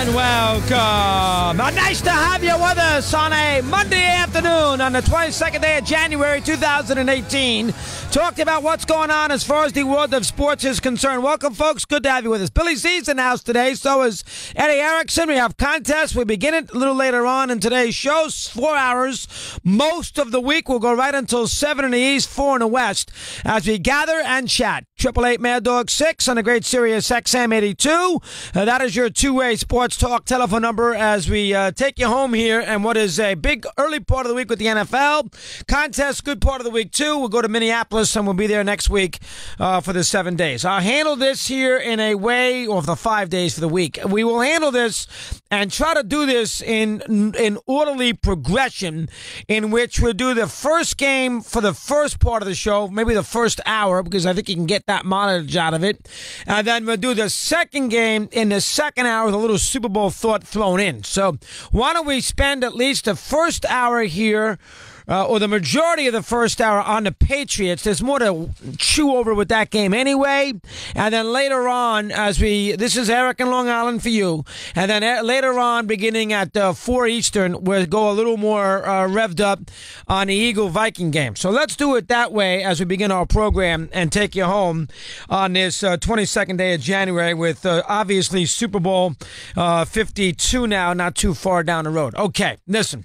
and welcome. Nice to have you with us on a Monday afternoon on the 22nd day of January 2018. Talked about what's going on as far as the world of sports is concerned. Welcome, folks. Good to have you with us. Billy C's in the house today. So is Eddie Erickson. We have contests. We begin it a little later on in today's show. 4 hours. Most of the week will go right until 7 in the east, 4 in the west as we gather and chat. 888 Mad Dog 6 on the great SiriusXM 82. That is your two-way sports talk telephone number as we take you home here and what is a big early part of the week with the NFL. Contest, good part of the week, too. We'll go to Minneapolis and we'll be there next week for the 7 days. I'll handle this here in a way, or the 5 days for the week. We will handle this and try to do this in orderly progression in which we'll do the first game for the first part of the show, maybe the first hour, because I think you can get that mileage out of it. And then we'll do the second game in the second hour with a little Super Bowl thought thrown in. So why don't we spend at least the first hour here, or the majority of the first hour on the Patriots. There's more to chew over with that game anyway. And then later on, this is Eric in Long Island for you. And then later on, beginning at 4 Eastern, we'll go a little more revved up on the Eagle-Viking game. So let's do it that way as we begin our program and take you home on this 22nd day of January with obviously Super Bowl 52 now, not too far down the road. Okay, listen.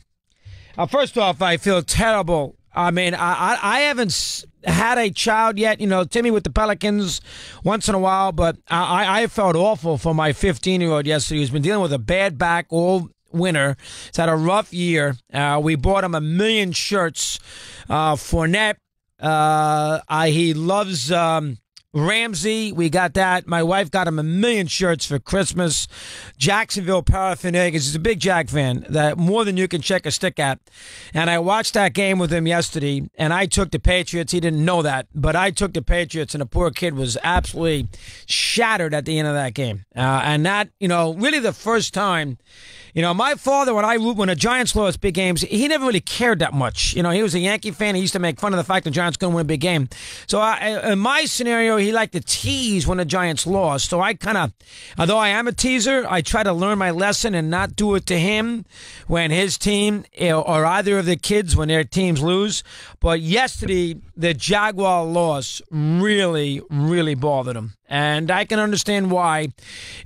First off, I feel terrible. I mean, I haven't had a child yet. You know, Timmy with the Pelicans once in a while, but I felt awful for my 15-year-old yesterday who's been dealing with a bad back all winter. He's had a rough year. We bought him 1 million shirts. Fournette, he loves Ramsey, we got that. My wife got him 1 million shirts for Christmas. Jacksonville paraphernalia. He's a big Jag fan, that more than you can check a stick at. And I watched that game with him yesterday, and I took the Patriots. He didn't know that, but I took the Patriots, and the poor kid was absolutely shattered at the end of that game. And that, really the first time. My father, when the Giants lost big games, he never really cared that much. He was a Yankee fan. He used to make fun of the fact the Giants couldn't win a big game. So in my scenario, he liked to tease when the Giants lost. So I although I am a teaser, I try to learn my lesson and not do it to him when his team or either of the kids when their teams lose. But yesterday, the Jaguar loss really, really bothered him. And I can understand why.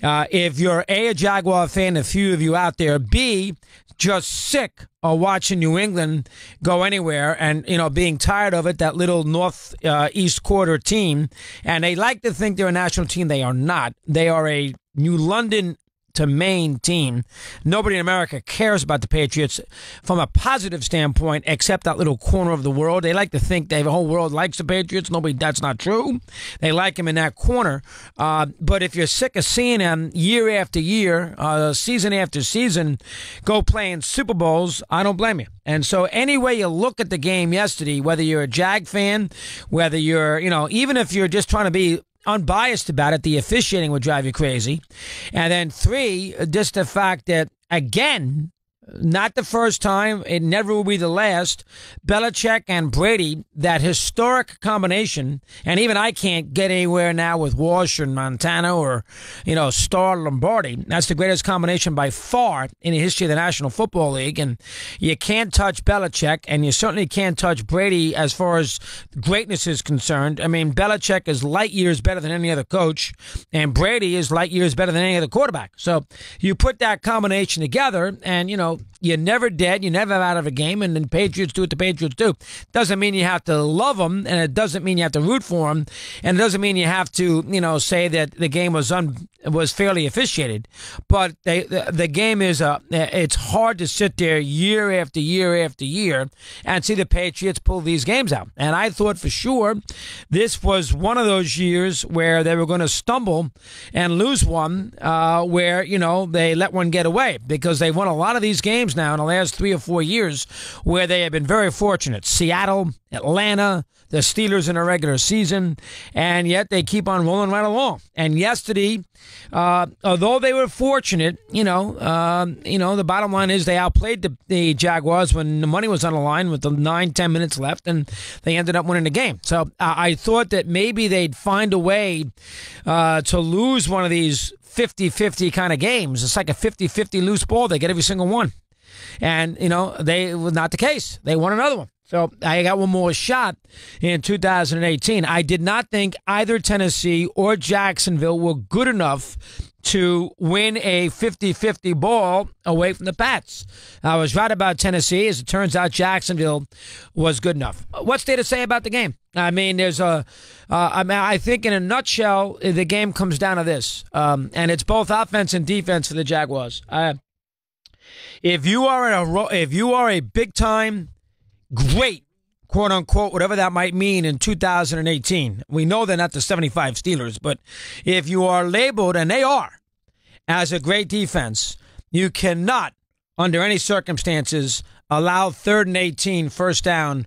If you're a Jaguar fan, a few of you out there, B, just sick of watching New England go anywhere and, being tired of it, that little northeast quarter team. And they like to think they're a national team. They are not. They are a New London to Maine team. Nobody in America cares about the Patriots from a positive standpoint, except that little corner of the world. They like to think the whole world likes the Patriots. That's not true. They like them in that corner. But if you're sick of seeing them year after year, season after season, go playing Super Bowls, I don't blame you. And so any way you look at the game yesterday, whether you're a Jag fan, whether you're, even if you're just trying to be unbiased about it, the officiating would drive you crazy. And then 3, just the fact that, again, not the first time, it never will be the last, Belichick and Brady, that historic combination, and even I can't get anywhere now with Walsh and Montana or, Starr Lombardi. That's the greatest combination by far in the history of the National Football League, and you can't touch Belichick, and you certainly can't touch Brady as far as greatness is concerned. I mean, Belichick is light years better than any other coach, and Brady is light years better than any other quarterback. So you put that combination together, and, you're never dead. You're never out of a game, and the Patriots do what the Patriots do. Doesn't mean you have to love them, and it doesn't mean you have to root for them, and it doesn't mean you have to, say that the game was fairly officiated. But the game is it's hard to sit there year after year after year and see the Patriots pull these games out. And I thought for sure this was one of those years where they were going to stumble and lose one, where they let one get away, because they won a lot of these games teams now in the last 3 or 4 years where they have been very fortunate. Seattle, Atlanta, the Steelers in a regular season, and yet they keep on rolling right along. And yesterday, although they were fortunate, the bottom line is they outplayed the Jaguars when the money was on the line with the 9-10 minutes left, and they ended up winning the game. So I thought that maybe they'd find a way to lose one of these 50-50 kind of games. It's like a 50-50 loose ball. They get every single one. And, they was not the case. They won another one. So I got one more shot in 2018. I did not think either Tennessee or Jacksonville were good enough to win a 50-50 ball away from the Pats. I was right about Tennessee. As it turns out, Jacksonville was good enough. What's there to say about the game? I mean, I think in a nutshell, the game comes down to this, and it's both offense and defense for the Jaguars. If you are a big time, great, quote unquote, whatever that might mean in 2018, we know they're not the 75 Steelers, but if you are labeled, and they are, as a great defense, you cannot, under any circumstances, allow 3rd and 18, first down,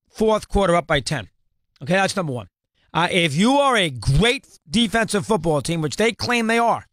fourth quarter up by 10. Okay, that's number one. If you are a great defensive football team, which they claim they are,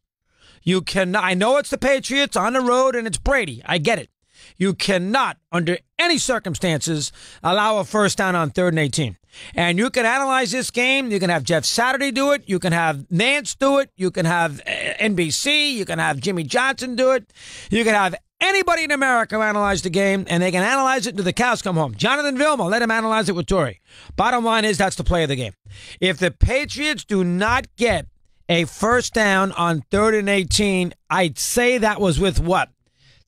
you cannot. I know it's the Patriots on the road and it's Brady. I get it. You cannot, under any circumstances, allow a first down on 3rd and 18. And you can analyze this game. You can have Jeff Saturday do it. You can have Nance do it. You can have NBC. You can have Jimmy Johnson do it. You can have anybody in America analyze the game, and they can analyze it until the cows come home. Jonathan Vilma, let him analyze it with Torrey. Bottom line is that's the play of the game. If the Patriots do not get a first down on 3rd and 18, I'd say that was with what?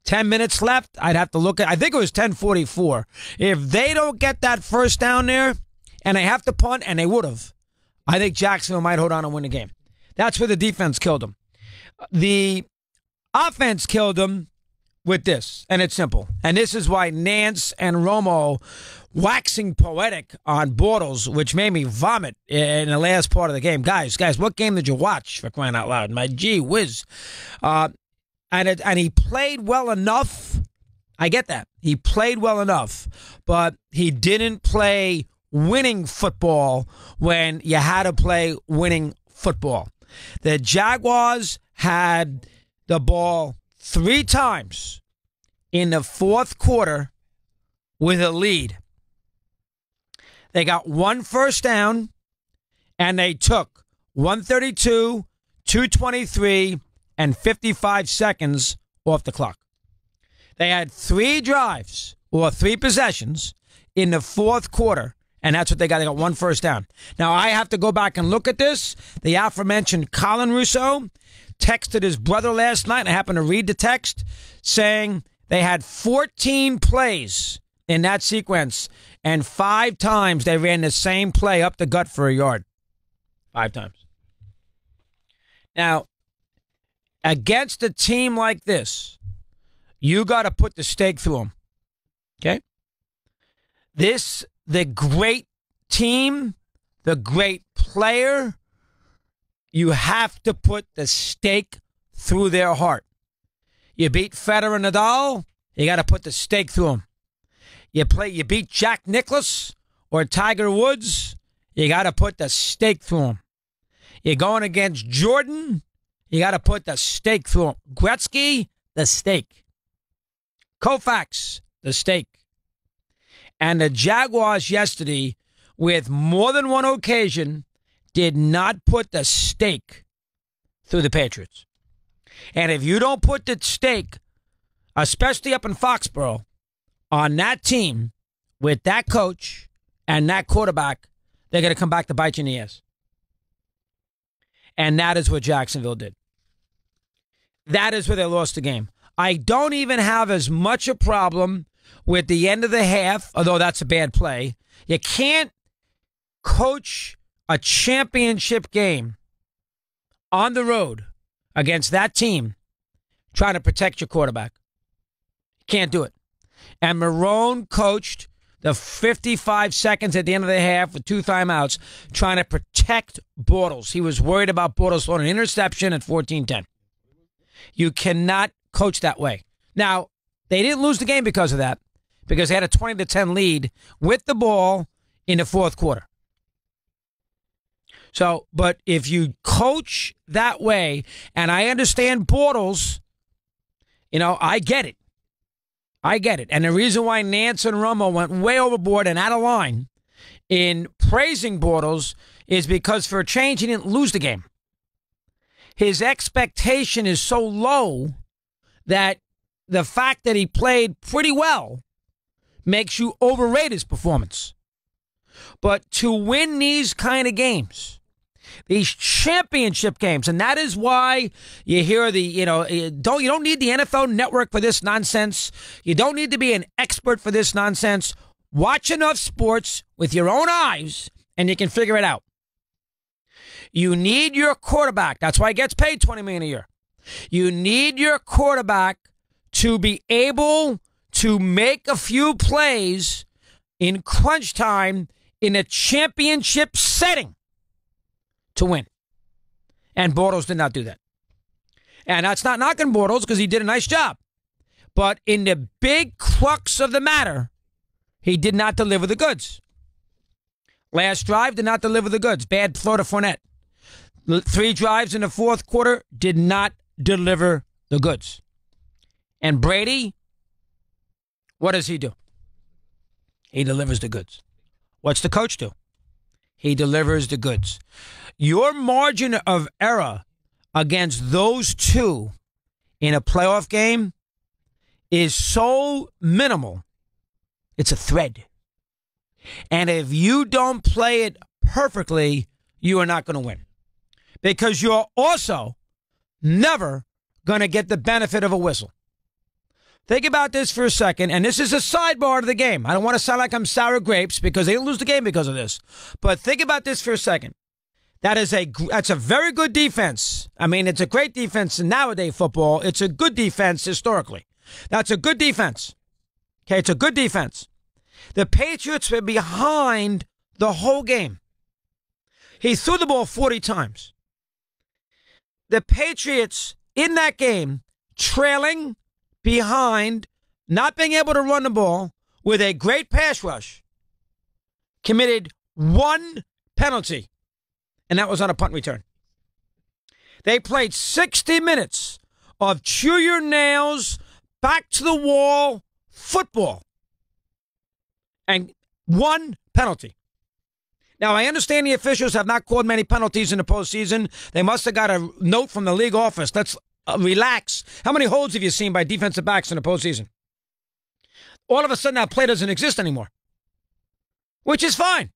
10 minutes left? I'd have to look at, I think it was 10:44. If they don't get that first down there and they have to punt, and they would have, I think Jacksonville might hold on and win the game. That's where the defense killed them. The offense killed them with this, and it's simple. And this is why Nance and Romo waxing poetic on Bortles, which made me vomit in the last part of the game. Guys, what game did you watch, for crying out loud? My gee whiz. And he played well enough. I get that. He played well enough, but he didn't play winning football when you had to play winning football. The Jaguars had the ball 3 times in the fourth quarter with a lead. They got 1 first down, and they took 132, 223, and 55 seconds off the clock. They had 3 drives or 3 possessions in the fourth quarter, and that's what they got. They got 1 first down. Now, I have to go back and look at this. The aforementioned Colin Russo texted his brother last night, and I happened to read the text, saying they had 14 plays in that sequence, and 5 times they ran the same play up the gut for a yard. 5 times. Now, against a team like this, you got to put the stake through them. Okay? The great team, the great player, you have to put the stake through their heart. You beat Federer and Nadal, you got to put the stake through them. You beat Jack Nicklaus or Tiger Woods, you got to put the stake through them. You're going against Jordan, you got to put the stake through him. Gretzky, the stake. Koufax, the stake. And the Jaguars yesterday, with more than one occasion, did not put the stake through the Patriots. And if you don't put the stake, especially up in Foxborough, on that team, with that coach and that quarterback, they're going to come back to bite you in the ass. And that is what Jacksonville did. That is where they lost the game. I don't even have as much a problem with the end of the half, although that's a bad play. You can't coach a championship game on the road against that team trying to protect your quarterback. You can't do it. And Marrone coached the 55 seconds at the end of the half with 2 timeouts trying to protect Bortles. He was worried about Bortles throwing an interception at 14-10. You cannot coach that way. Now, They didn't lose the game because of that, because they had a 20-10 lead with the ball in the fourth quarter. So, but if you coach that way, and I understand Bortles, I get it. I get it. And the reason why Nance and Romo went way overboard and out of line in praising Bortles is because for a change, he didn't lose the game. His expectation is so low that the fact that he played pretty well makes you overrate his performance. But to win these kind of games, these championship games, and that is why you hear you don't need the NFL Network for this nonsense. You don't need to be an expert for this nonsense. Watch enough sports with your own eyes, and you can figure it out. You need your quarterback. That's why he gets paid $20 million a year. You need your quarterback to be able to make a few plays in crunch time in a championship setting to win. And Bortles did not do that. And that's not knocking Bortles because he did a nice job. But in the big crux of the matter, he did not deliver the goods. Last drive did not deliver the goods. Bad throw to Fournette. 3 drives in the fourth quarter did not deliver the goods. And Brady, what does he do? He delivers the goods. What's the coach do? He delivers the goods. Your margin of error against those two in a playoff game is so minimal, it's a thread. And if you don't play it perfectly, you are not going to win. Because you're also never going to get the benefit of a whistle. Think about this for a second, and this is a sidebar to the game. I don't want to sound like I'm sour grapes because they didn't lose the game because of this. But think about this for a second. That's a very good defense. I mean, it's a great defense in nowadays football. It's a good defense historically. That's a good defense. Okay, it's a good defense. The Patriots were behind the whole game. He threw the ball 40 times. The Patriots in that game, trailing, behind, not being able to run the ball with a great pass rush, committed 1 penalty, and that was on a punt return. They played 60 minutes of chew your nails, back to the wall football, and 1 penalty. Now, I understand the officials have not called many penalties in the postseason. They must have got a note from the league office. Let's relax. How many holds have you seen by defensive backs in the postseason? All of a sudden, that play doesn't exist anymore, which is fine.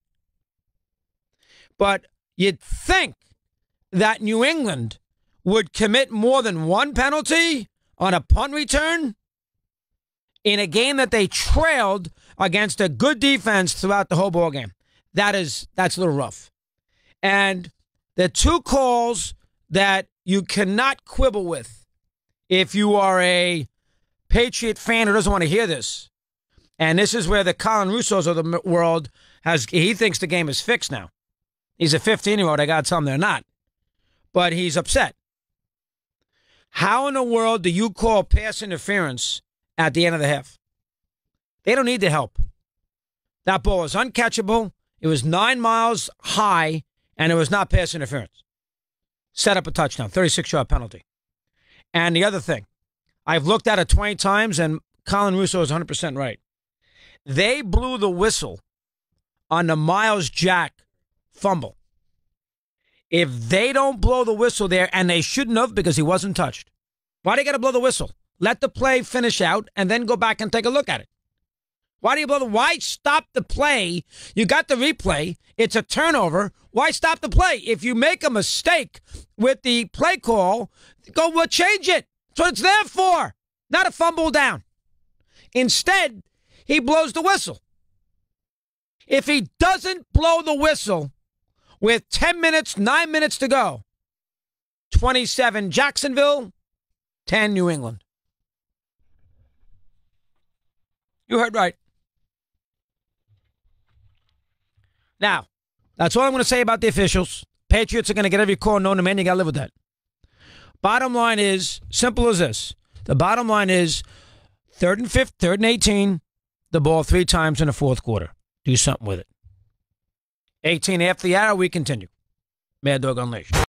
But you'd think that New England would commit more than 1 penalty on a punt return in a game that they trailed against a good defense throughout the whole ball game. That's a little rough. And the 2 calls that you cannot quibble with if you are a Patriot fan who doesn't want to hear this. And this is where the Colin Russos of the world he thinks the game is fixed now. He's a 15-year-old. I got to tell him they're not. But he's upset. How in the world do you call pass interference at the end of the half? They don't need the help. That ball is uncatchable. It was 9 miles high, and it was not pass interference. Set up a touchdown, 36-yard penalty. And the other thing, I've looked at it 20 times, and Colin Russo is 100% right. They blew the whistle on the Miles Jack fumble. If they don't blow the whistle there, and they shouldn't have because he wasn't touched, why do you got to blow the whistle? Let the play finish out, and then go back and take a look at it. Why do you blow why stop the play? You got the replay. It's a turnover. Why stop the play? If you make a mistake with the play call, change it. That's what it's there for. Not a fumble down. Instead, he blows the whistle. If he doesn't blow the whistle with 10 minutes, 9 minutes to go, 27 Jacksonville, 10 New England. You heard right. Now, that's all I'm going to say about the officials. Patriots are going to get every call known to man. You got to live with that. Bottom line is, simple as this. The bottom line is, 3rd and 5, 3rd and 18, the ball 3 times in the fourth quarter. Do something with it. 18 after the hour, we continue. Mad Dog Unleashed.